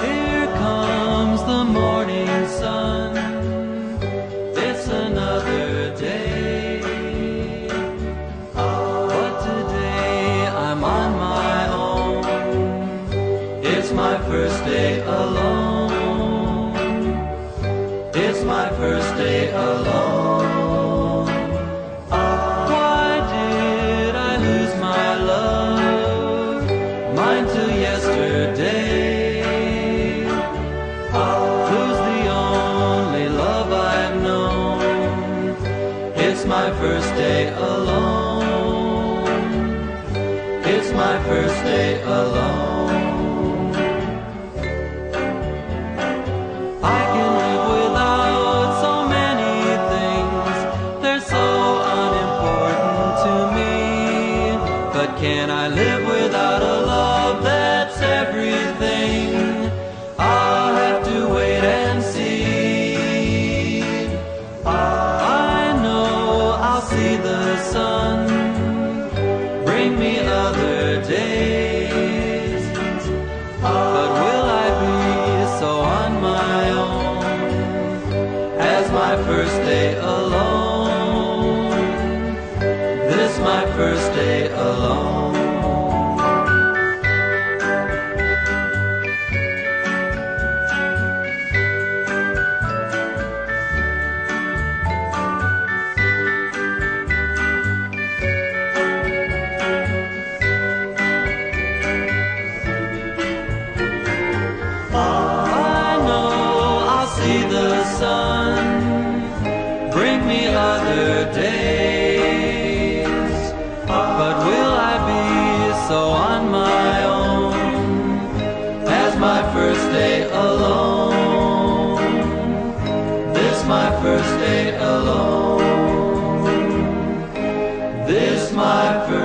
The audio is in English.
Here comes the morning sun. It's another day. But today I'm on my own. It's my first day alone. It's my first day alone. Why did I lose my love? Mine till yesterday. Who's the only love I've known? It's my first day alone. It's my first day alone. I can live without so many things. They're so unimportant to me. But can I live without a love that's everything? I'll have to wait and see. I know I'll see the sun bring me other days. But will I be so on my own as my first day alone? This my first day alone. See the sun bring me other days. But will I be so on my own as my first day alone? This my first day alone. This my first